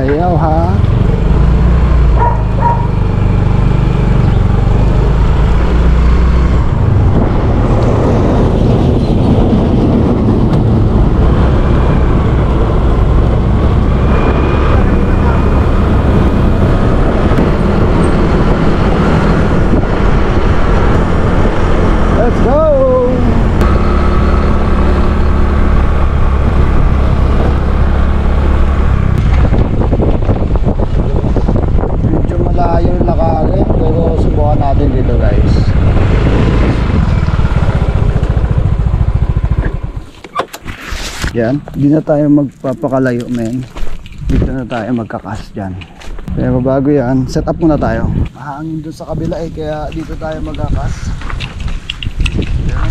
Ayaw ha. Let's go! Medyo malayo yung lakarin, pero subukan natin dito guys. Yan, hindi na tayo magpapakalayo men. Dito na tayo magkakas dyan. Pero bago yan, set up muna tayo. Mahangin dun sa kabila eh, kaya dito tayo magkakas.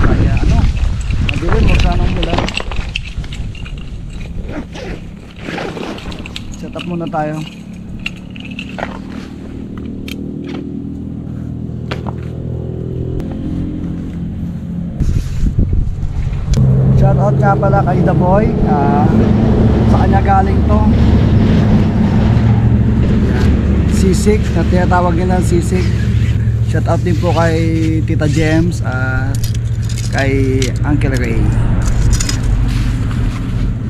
Kaya ano, madilim mo sanang mula. Set up muna tayo. Shout out nga pala kay The Boy, sa kanya galing to sisig, na tinatawag nila sisig. Shout out din po kay Tita James, kay Uncle Ray.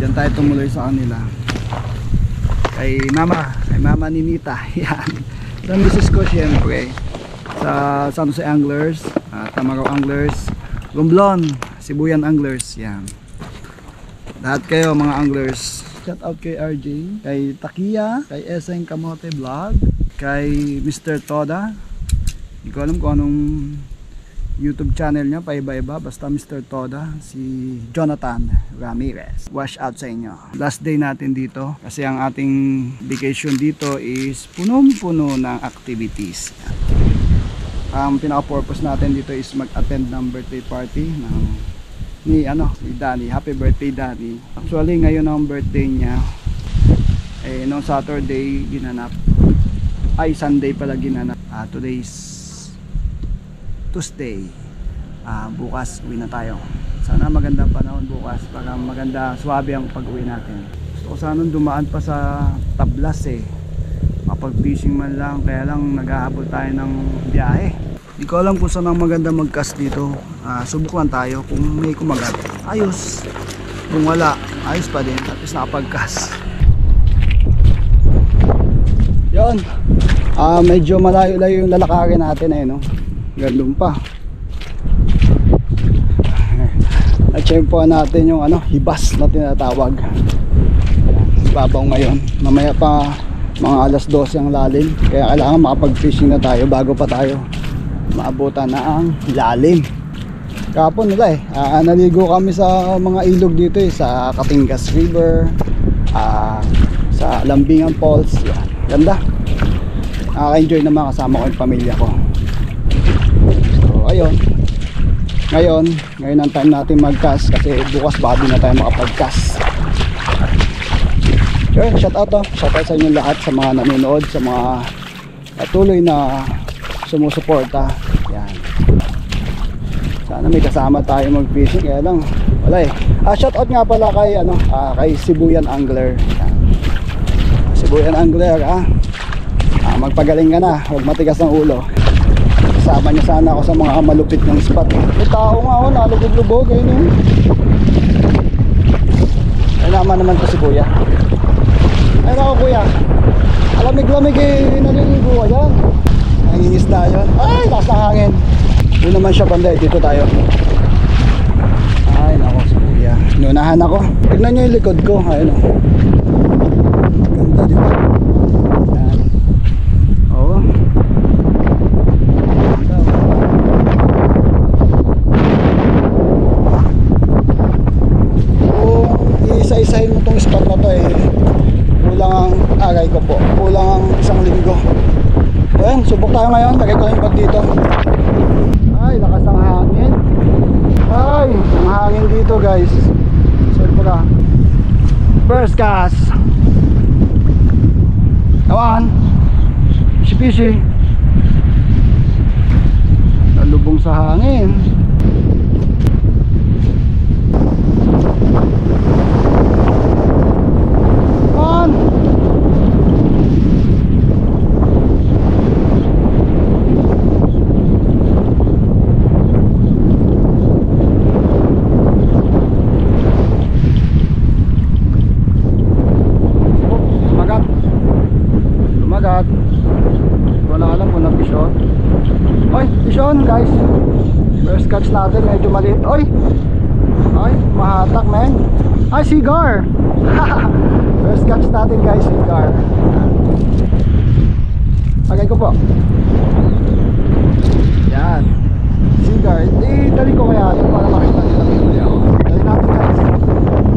Diyan tayo tumuloy sa kanila. Kay Mama Ninita. Yan. Sa misis ko syempre. Sa San Jose Anglers, Tamaraw Anglers, Romblon, Sibuyan Anglers. Yan. Lahat kayo mga anglers. Shout out kay RJ, kay Takia, kay Eseng Kamote Vlog, kay Mr. Toda. Hindi ko alam kung anong YouTube channel niya, paiba-iba, basta Mr. Toda, si Jonathan Ramirez. Wash out sa inyo. Last day natin dito kasi ang ating vacation dito is punong-puno ng activities. Ang pinaka-purpose natin dito is mag-attend ng birthday party ni Danny. Happy birthday Danny. Actually ngayon ang birthday niya, noong Saturday ginanap, Sunday pala ginanap. Today's Tuesday. Bukas uwi na tayo. Sana magandang panahon bukas para maganda, swabe ang pag-uwi natin. Gusto ko sana dumaan pa sa Tablas mapag-fishing man lang, kaya lang naghahabol tayo ng biyahe. Hindi ko alam kung saan ang maganda mag-cast dito. Subukan tayo kung may kumagat. Ayos. Kung wala, ayos pa din. At least nakapag-cast. Yun. Medyo malayo-layo yung lalakarin natin no? Gandun pa. Na-tsempoan natin yung hibas na tinatawag. Babaw ngayon. Mamaya pa mga alas 12 ang lalim. Kaya kailangan makapag-fishing na tayo bago pa tayo maabutan na ang lalim. Kapon nila naligo kami sa mga ilog dito sa Katingas River, sa Lambingan Falls. Yan. Ganda. Nakaka-enjoy naman kasama ko yung pamilya ko. Ayun, ngayon ang time natin mag-cast kasi bukas baka di na tayo makapag-cast. Yun, shout out sa inyo lahat, sa mga nanonood, sa mga patuloy na sumusuporta. Yan. Sana may kasama tayo mag-fishing, kaya lang wala shout out nga pala kay kay Sibuyan Angler. Yan. Sibuyan Angler, magpagaling ka na, huwag matigas ang ulo. Sama niya sana ako sa mga malupit ng spot. May tao nga nalubog-lubog ayun. Ay naman to si kuya. Ay nako kuya, alamig-lamig naliligo ka dyan. Nangingisda yun. Ay, taas ng hangin. Doon naman siya banday, dito tayo. Ay nako si kuya, inunahan ako. Tignan nyo yung likod ko. Ayun ganda dito. Isa-isahin mo itong spot na to kulang ang aray ko po, kulang ang isang linggo. Ayan, subok tayo ngayon. Lagay ko yung bag dito. Ay, lakas ng hangin. Ay, ang hangin dito guys. Sobra. First cast. Come on. Fishy. Nalubong sa hangin. catch natin, medyo maliit. Oy! Ay, mahatak men. Ay, cigar! First catch natin guys, cigar. Tagay ko po. Yan. Cigar. Dali ko kaya ito para makita nila may huli ako. Dali natin guys.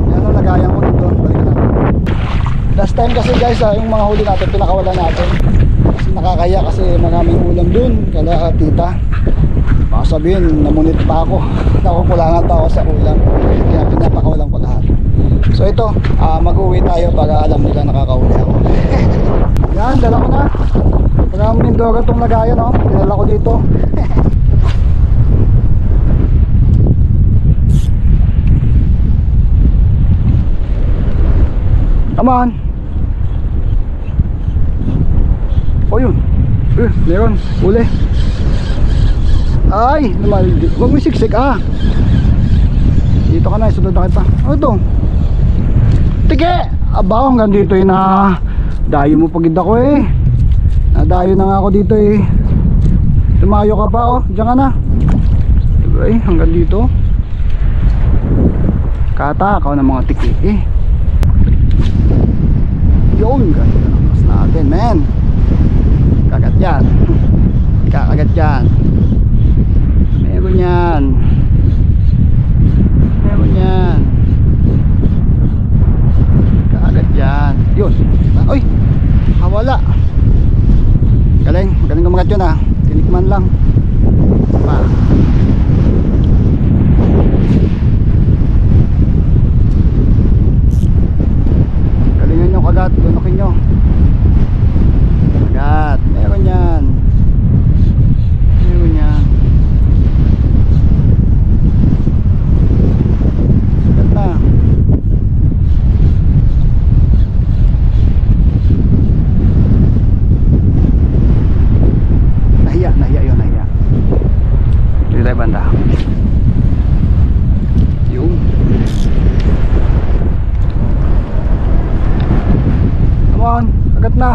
Yan ang lagayan ko doon. Balik na. Last time kasi guys, yung mga huli natin, pinakawala natin. Kasi nakakaya kasi maraming ulam doon. Kala tita, baka sabihin, namunit pa ako. Nakukulangan pa ako sa ulam. Kaya pinapakawalan ko lahat. So ito, mag-uwi tayo para alam nila nakakahuli ako. Yan, dala ko na. Maraming doga itong lagayan, no? Dinala ko dito. Come on. Oh yun. Meron. Uli. Ay, namaldi. Huwag mo siksik Dito ka na, sunod na kita. Ano ito? Tike! Aba, hanggang dito dayo mo pagid ako Nadayo na nga ako dito Tumayo ka pa Diyan ka na. Ay, hanggang dito. Katakaw ng mga tiki Yun, ganda ng mas natin, men. Kagat yan. Kakagat yan. Meron yan. Meron yan. Kakagat yan. Yun. Uy, wala. Galing, magaling kumagat yun tinikman lang. Galingan nyo kagat, lunukin nyo. Kagat, meron yan. Meron yan. Kagat na. Nahiya yun. Dito tayo banda. Yung come on, kagat na.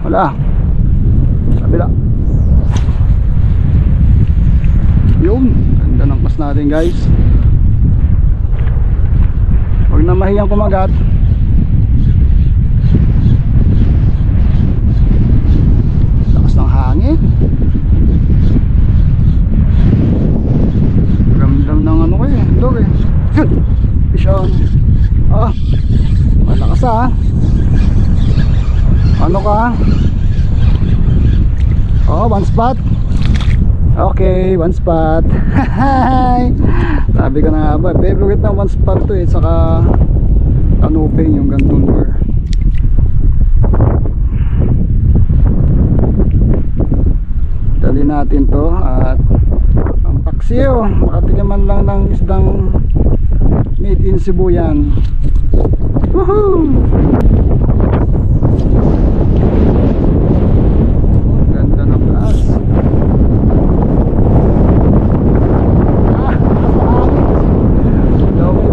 Wala. Kabila. Yun, ganda ng pas natin guys. Huwag na mahiyang kumagat. Lakas ng hangin. Ramdam ng ano kayo dog Pisyon. Malakas ano ka? One spot. Okay, one spot. Sabi ko na nga ba, favorite na one spot to saka kanuping yung gantong lure. Dali natin to at ang paksiw, makatigaman lang ng isdang made in Cebu yan. Woohoo! Ganda ng gas.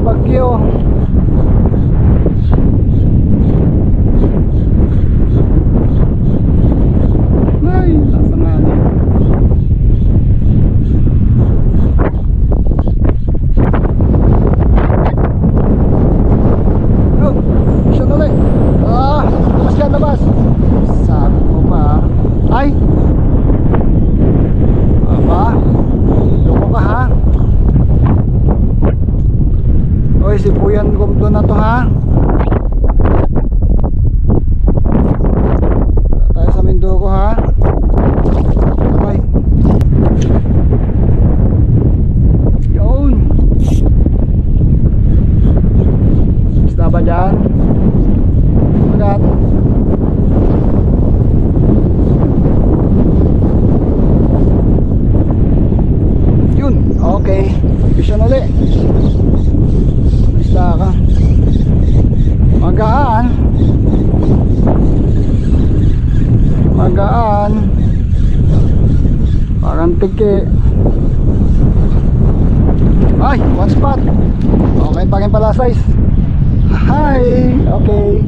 Bagyo. Ay, sasangan. Go, siya ulit. Labas ka, labas. Sabi mo pa. Ay. Aba. Loko ka Oy, sipuyan ko doon na to tayo sa Mindoro Sabay. Yun. Basta ba dyan? Magat. Yun, okay. Vision ulit. Ka magaan parang tiki. Ay, one spot. Okay pa rin pala size. Hi, okay.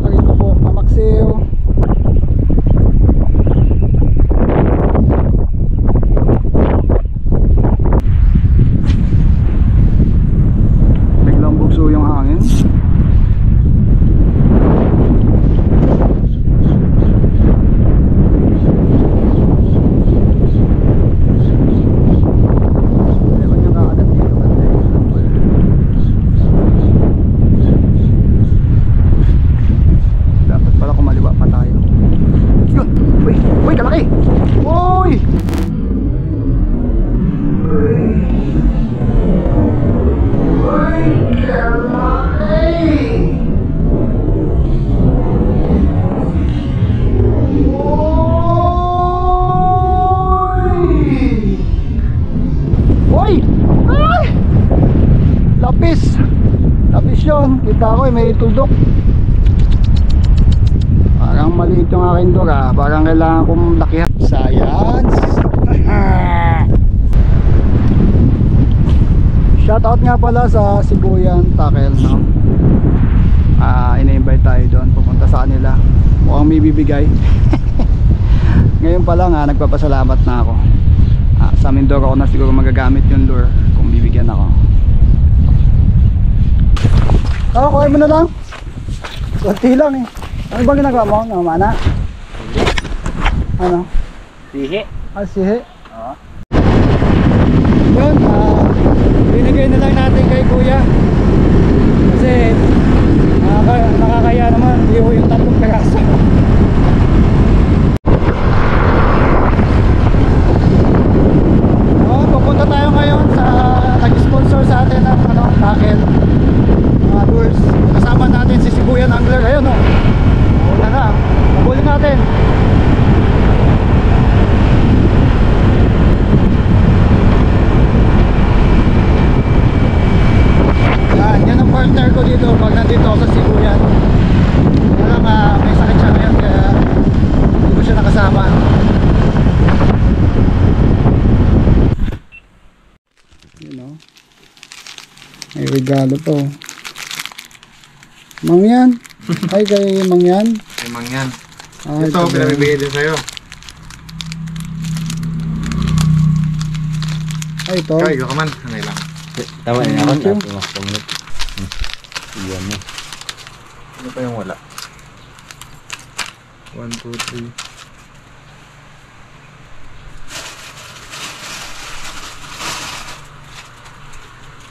Pagin ko po, mamaksiw. Biglang bugso yung hangin. Lapis yun, kita ko may tuldok. Parang maliit yung aking dura. Parang kailangan kong lakihan. Science. Shoutout nga pala sa Sibuyan Tackle, no? Ina-invite tayo doon, pupunta sa kanila. Mukhang may bibigay. Ngayon pa lang nagpapasalamat na ako. Sa Mindoro ako na siguro magagamit yung lure kung bibigyan ako. Kuha mo na lang. Kunti lang eh. Ano ba ginagawa mo? Namamana? Ano? Sihi. Sihi? Oo. Yun, binigay na lang natin kay kuya. Kasi nakakaya naman. Iho yung 3 peraso. Pupunta tayo ngayon sa nag-sponsor sa atin ng tackle. Lures. Kasama natin si Sibuyan Angler. Ayun o. Una na. Pabulin natin. Yan ang partner ko dito pag nandito ako sa Sibuyan. Kaya lang may sakit siya ngayon kaya hindi ko siya nakasama. Yun o. May regalo to. Mangyan. Ay kay Mangyan. Kay Mangyan. Ito pinabibigay din sa'yo. Ay ito. Kaya ikaw ka man. Ano lang. Tama niya ako. Thank you. Mas pamunod. Iyan mo. Ano pa yung wala? 1, 2,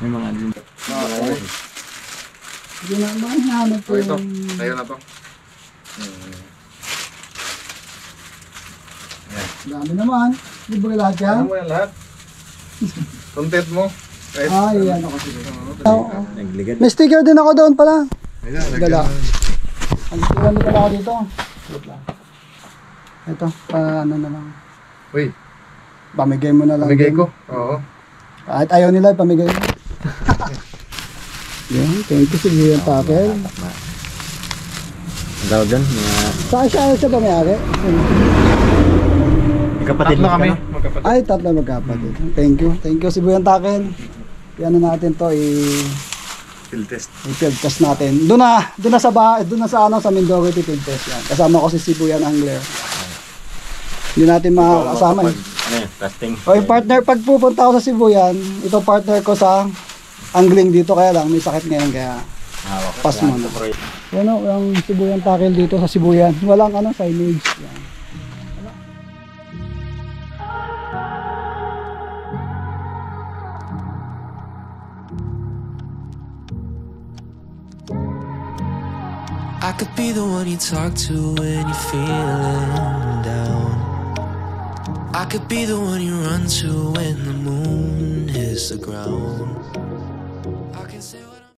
3. May mga din. Hindi na hinahanap ko Ito. yung... Tayo na to. Dami naman. Di ba lahat yan? Ano mo yan lahat? Content mo. Kahit Yan ako siguro. Nagligad. May sticker din ako doon pala. Ayan, Dala. Ang sticker din pala ako dito. Ito, ano na lang. Uy, Pamigay mo na lang. pamigay din. ko. Oo. Kahit ayaw nila, pamigay mo. Yan, thank you Sibuyan Tackle. Ang tawag dyan? Saan siya may-ari? Kapatid Tatlo mo kami. ka, no? Magkapatid. Ay, 3 magkapatid. Thank you Sibuyan Tackle. Yan na natin to, Field test. i-field test natin. Doon na sa sa Mindoro i-field test yan. Kasama ko si Sibuyan Angler. Hindi natin makakasama eh. Ano yun? Testing. O yung partner, pag pupunta ako sa Sibuyan, ito partner ko sa angling dito, kaya lang may sakit ngayon kaya Hawak. pass mo na. Ano, yung Sibuyan Tackle dito sa Sibuyan. Walang signage. Yan. I could be the one you talk to when you're feeling down. I could be the one you run to when the moon hits the ground.